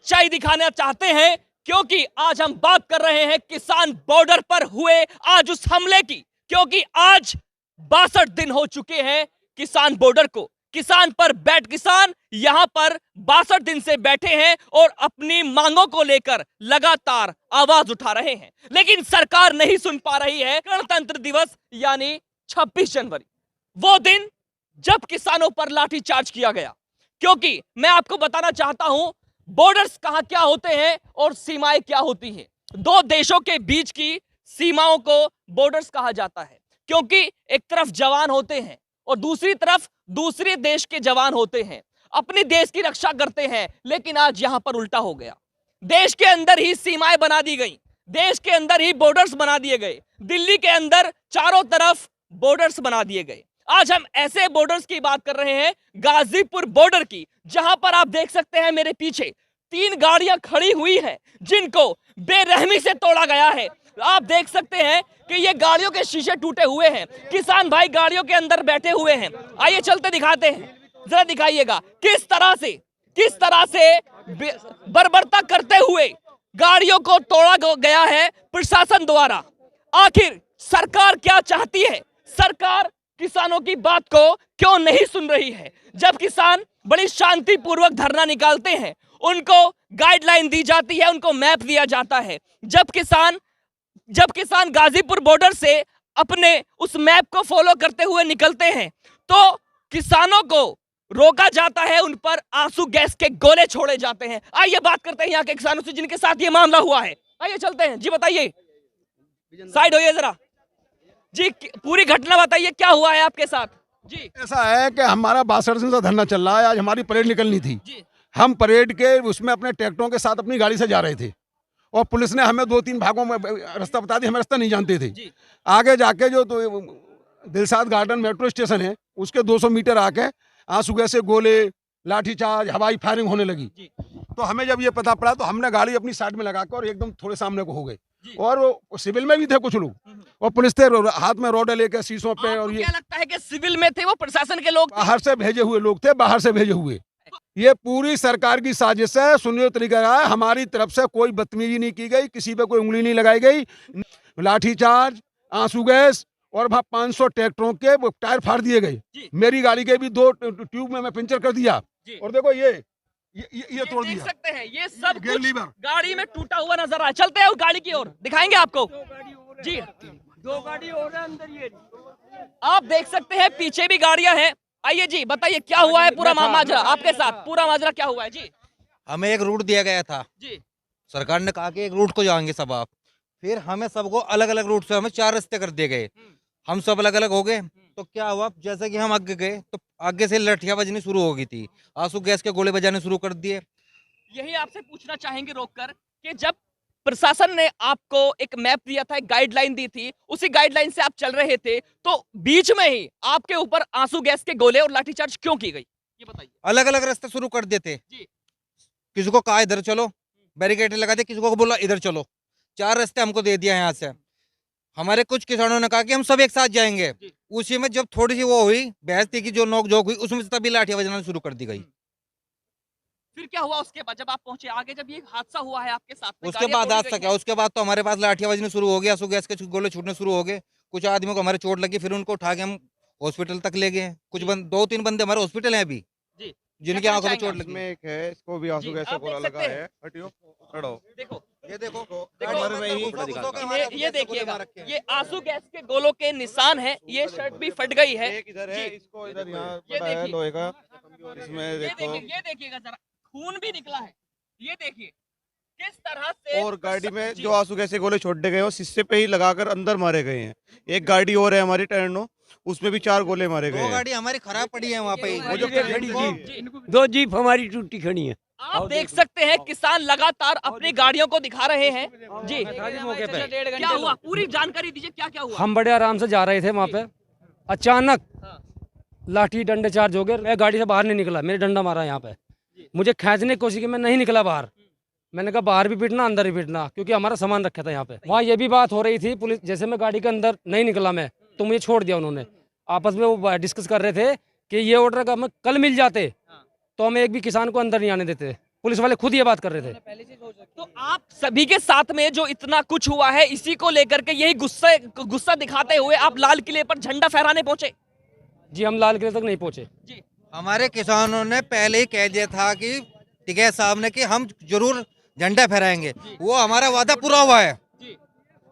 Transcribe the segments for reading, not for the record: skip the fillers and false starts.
सच्चाई दिखाना चाहते हैं, क्योंकि आज हम बात कर रहे हैं किसान बॉर्डर पर हुए आज उस हमले की। क्योंकि आज 62 दिन हो चुके हैं किसान बॉर्डर को, किसान यहां पर 62 दिन से बैठे हैं और अपनी मांगों को लेकर लगातार आवाज उठा रहे हैं, लेकिन सरकार नहीं सुन पा रही है। गणतंत्र दिवस यानी 26 जनवरी, वो दिन जब किसानों पर लाठीचार्ज किया गया। क्योंकि मैं आपको बताना चाहता हूं बॉर्डर्स कहां क्या होते हैं और सीमाएं क्या होती हैं। दो देशों के बीच की सीमाओं को बॉर्डर्स कहा जाता है, क्योंकि एक तरफ जवान होते हैं और दूसरी तरफ दूसरे देश के जवान होते हैं, अपने देश की रक्षा करते हैं। लेकिन आज यहां पर उल्टा हो गया, देश के अंदर ही सीमाएं बना दी गई, देश के अंदर ही बॉर्डर्स बना दिए गए, दिल्ली के अंदर चारों तरफ बॉर्डर्स बना दिए गए। आज हम ऐसे बॉर्डर्स की बात कर रहे हैं, गाजीपुर बॉर्डर की, जहां पर आप देख सकते हैं मेरे पीछे 3 गाड़ियां खड़ी हुई हैं, जिनको बेरहमी से तोड़ा गया है। आप देख सकते हैं कि ये गाड़ियों के शीशे टूटे हुए हैं, किसान भाई गाड़ियों के अंदर बैठे हुए हैं। आइए चलते दिखाते हैं, जरा दिखाइएगा किस तरह से बर्बरता करते हुए गाड़ियों को तोड़ा गया है प्रशासन द्वारा। आखिर सरकार क्या चाहती है? सरकार किसानों की बात को क्यों नहीं सुन रही है? जब किसान बड़ी शांतिपूर्वक धरना निकालते हैं, उनको गाइडलाइन दी जाती है, उनको मैप दिया जाता है। जब किसान गाजीपुर बॉर्डर से अपने उस मैप को फॉलो करते हुए निकलते हैं, तो किसानों को रोका जाता है, उन पर आंसू गैस के गोले छोड़े जाते हैं। आइए बात करते हैं यहाँ के किसानों से जिनके साथ ये मामला हुआ है। आइए चलते हैं जी, बताइए, साइड होइए जरा जी, पूरी घटना बताइए, क्या हुआ है आपके साथ जी? ऐसा है कि हमारा 62 दिन से धरना चल रहा है। आज हमारी परेड निकलनी थी जी। हम परेड के उसमें अपने ट्रैक्टरों के साथ अपनी गाड़ी से जा रहे थे और पुलिस ने हमें 2-3 भागों में रास्ता बता दिया। हम रास्ता नहीं जानते थे जी। आगे जाके जो तो दिलशाद गार्डन मेट्रो स्टेशन है, उसके 200 मीटर आके आंसू गैस से गोले, लाठीचार्ज, हवाई फायरिंग होने लगी। तो हमें जब ये पता पड़ा तो हमने गाड़ी अपनी साइड में लगा कर और एकदम थोड़े सामने को हो गए। और वो सिविल में भी थे कुछ लोग और पुलिस थे, हाथ में रोडे लेकर शीशों पे। और ये क्या लगता है कि सिविल में थे वो प्रशासन के लोग? बाहर से भेजे हुए लोग थे, बाहर से भेजे हुए। ये पूरी सरकार की साजिश है, सुनियोजित तरीका है। हमारी तरफ से कोई बदतमीजी नहीं की गई, किसी पे कोई उंगली नहीं लगाई गई। लाठीचार्ज, आंसू गैस और वहाँ 500 ट्रैक्टरों के टायर फाड़ दिए गए। मेरी गाड़ी के भी 2 ट्यूब में मैं पंचर कर दिया। और देखो ये तोड़ दिया। देख सकते हैं ये सब कुछ गाड़ी में टूटा हुआ नजर आ रहा है। चलते हैं उस गाड़ी की ओर, दिखाएंगे आपको जी। 2 गाड़ी और है अंदर, ये आप देख सकते हैं पीछे भी गाड़ियां हैं। आइए जी, बताइए क्या हुआ है पूरा माजरा आपके साथ, पूरा माजरा क्या हुआ है जी? हमें एक रूट दिया गया था जी, सरकार ने कहा कि एक रूट को जाएंगे सब आप, फिर हमें सबको अलग अलग रूट से हमें 4 रास्ते कर दिए गए। हम सब अलग अलग हो गए। तो क्या हुआ, जैसे कि हम आगे गए तो आगे से लठियां बजनी शुरू हो गई थी, आंसू गैस के गोले बजाने शुरू कर दिए। यही आपसे पूछना चाहेंगे रोककर कि जब प्रशासन ने आपको एक मैप दिया था, एक गाइडलाइन दी थी, उसी गाइडलाइन से आप चल रहे थे, तो बीच में ही आपके ऊपर आंसू गैस के गोले और लाठीचार्ज क्यों की गई, ये बताइए। अलग अलग रास्ते शुरू कर देते, किसी को कहा इधर चलो, बैरिकेड लगा दे, किसी को बोला इधर चलो। 4 रास्ते हमको दे दिया यहाँ से। हमारे कुछ किसानों ने कहा कि हम सब एक साथ जाएंगे। उसी में जब थोड़ी सी वो हुई बहस थी कि जो नोक-झोंक हुई, उसमें से तभी लाठियां बजाना शुरू कर दी गई। फिर क्या हुआ उसके बाद जब आप पहुंचे आगे, जब ये हादसा हुआ है आपके साथ में? उसके बाद हादसा क्या, उसके बाद तो हमारे पास लाठियां बजनी शुरू हो गई, आंसू गैस के गोले छूटने शुरू हो गए। कुछ आदमियों को हमारे चोट लगी, फिर उनको उठा के हम हॉस्पिटल तक ले गए। कुछ 2-3 बंदे हमारे हॉस्पिटल हैं अभी, जिनकी आंखों में चोट लगी। एक है, इसको भी आंसू गैस का गोला लगा है। हटियो, खड़ो। देखो ये देखो, ये देखिएगा, ये आंसू गैस के गोलों के निशान है। ये शर्ट भी फट गई है। एक इधर है, इसको इधर यहाँ पड़ा है लोहे का, इसमें देखो। ये देखिएगा जरा, खून भी निकला है। ये देखिए किस तरह से। और गाड़ी में जो आंसू गैस के गोले छोड़े गए वो शीशे पे ही लगाकर अंदर मारे गए हैं। एक गाड़ी और है हमारी टर्नो, उसमें भी 4 गोले मारे गए। 2 गाड़ी हमारी खराब पड़ी है वहाँ पे। वो जो खड़ी जीप, 2 जीप हमारी टूटी खड़ी है। आप देख सकते हैं किसान लगातार अपनी गाड़ियों को दिखा रहे हैं जी। मौके पे क्या हुआ, पूरी जानकारी दीजिए, क्या क्या हुआ? हम बड़े आराम से जा रहे थे वहाँ पे, अचानक लाठी डंडे चार्ज हो गए। मैं गाड़ी से बाहर नहीं निकला, मेरे डंडा मारा यहाँ पे, मुझे खींचने की कोशिश की, मैं नहीं निकला बाहर। मैंने कहा बाहर भी पीटना अंदर भी पीटना, क्योंकि हमारा सामान रखा था यहाँ पे। वहाँ ये भी बात हो रही थी, पुलिस जैसे मैं गाड़ी के अंदर नहीं निकला मैं, तो मुझे छोड़ दिया उन्होंने। आपस में वो डिस्कस कर रहे थे कि ये ऑर्डर का हमें कल मिल जाते तो हम एक भी किसान को अंदर नहीं आने देते। पुलिस वाले खुद ये बात कर रहे थे। तो आप सभी के साथ में जो इतना कुछ हुआ है, इसी को लेकर के यही गुस्सा दिखाते हुए आप लाल किले पर झंडा फहराने पहुंचे? जी हम लाल किले तक नहीं पहुंचे। जी हमारे किसानों ने पहले ही कह दिया था कि टिकैत साहब ने कि हम जरूर झंडा फहराएंगे। वो हमारा वादा पूरा हुआ है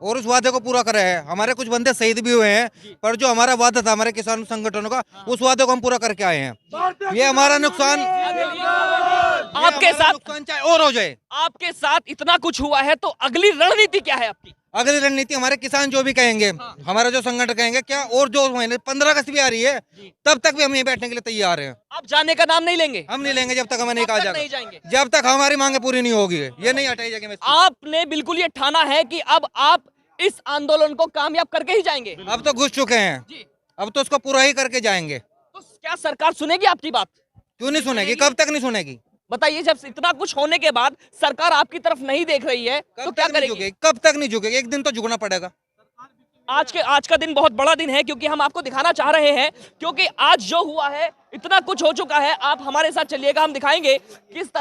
और उस वादे को पूरा करे है। हमारे कुछ बंदे शहीद भी हुए हैं, पर जो हमारा वादा था हमारे किसान संगठनों का, उस वादे को हम पूरा करके आए हैं। ये हमारा नुकसान आपके साथ नुकसान चाहे और हो जाए। आपके साथ इतना कुछ हुआ है, तो अगली रणनीति क्या है आपकी? अगली रणनीति हमारे किसान जो भी कहेंगे, हमारा जो संगठन कहेंगे क्या, और जो महीने 15 अगस्त भी आ रही है, तब तक भी हम यहीं बैठने के लिए तैयार हैं। आप जाने का नाम नहीं लेंगे? हम नहीं लेंगे जब तक हमें नहीं कब कहा तक नहीं जाएगा, जाएंगे? जब तक हमारी मांगे पूरी नहीं होगी। ये नहीं हटाई जाएगी। आपने बिल्कुल ये ठाना है कि अब आप इस आंदोलन को कामयाब करके ही जाएंगे? अब तो घुस चुके हैं, अब तो उसको पूरा ही करके जाएंगे। तो क्या सरकार सुनेगी आपकी बात? क्यों नहीं सुनेगी? कब तक नहीं सुनेगी? बताइए, जब इतना कुछ होने के बाद सरकार आपकी तरफ नहीं देख रही है तो क्या करेगी? कब तक नहीं झुकेगी? एक दिन तो झुकना पड़ेगा। आज का दिन बहुत बड़ा दिन है, क्योंकि हम आपको दिखाना चाह रहे हैं, क्योंकि आज जो हुआ है इतना कुछ हो चुका है। आप हमारे साथ चलिएगा, हम दिखाएंगे किस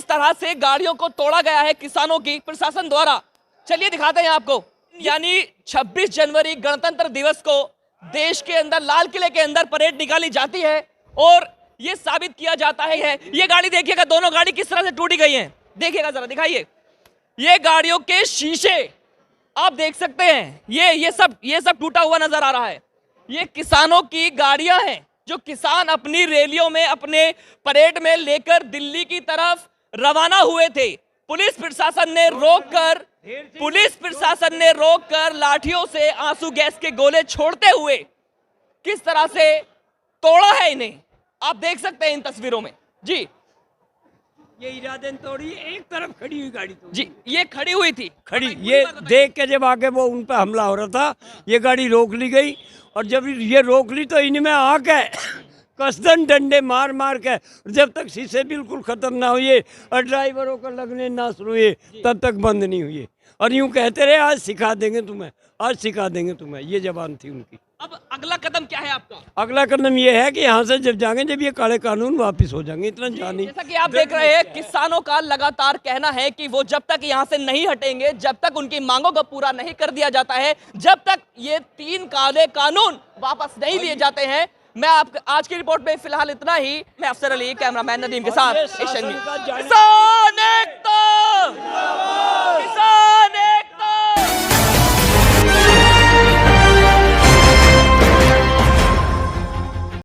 तरह से गाड़ियों को तोड़ा गया है किसानों की प्रशासन द्वारा। चलिए दिखाते हैं आपको। यानी 26 जनवरी गणतंत्र दिवस को देश के अंदर लाल किले के अंदर परेड निकाली जाती है और ये साबित किया जाता है। ये गाड़ी देखिएगा, दोनों गाड़ी किस तरह से टूटी गई हैं, देखिएगा जरा, दिखाइए। ये गाड़ियों के शीशे आप देख सकते हैं, ये सब टूटा हुआ नजर आ रहा है। ये किसानों की गाड़ियां हैं जो किसान अपनी रैलियों में, अपने परेड में लेकर दिल्ली की तरफ रवाना हुए थे। पुलिस प्रशासन ने रोककर लाठियों से आंसू गैस के गोले छोड़ते हुए किस तरह से तोड़ा है इन्हें, आप देख सकते हैं इन तस्वीरों में। जी ये इरादे तोड़ी, एक तरफ खड़ी हुई गाड़ी तो जी, ये खड़ी हुई थी, खड़ी, ये देख के जब आगे वो उन पर हमला हो रहा था, ये गाड़ी रोक ली गई और जब ये रोक ली तो इनमें आके कसदन डंडे मार मार के, जब तक शीशे बिल्कुल खत्म ना हुए और ड्राइवरों को लगने ना शुरू हुए तब तक बंद नहीं हुए। और यूं कहते रहे आज सिखा देंगे तुम्हें, आज सिखा देंगे तुम्हें, ये जबान थी उनकी। अब अगला कदम क्या है आपका? अगला कदम ये है कि यहाँ से जब जाएंगे, जब ये काले कानून वापस हो जाएंगे, इतना जानी। जैसा कि आप देख रहे हैं, किसानों का लगातार कहना है कि वो जब तक यहाँ से नहीं हटेंगे, जब तक उनकी मांगों को पूरा नहीं कर दिया जाता है, जब तक ये 3 काले कानून वापस नहीं लिए जाते हैं। मैं आप आज की रिपोर्ट में फिलहाल इतना ही। मैं अफसर अली, कैमरामैन नदीम के साथ एशियन न्यूज़।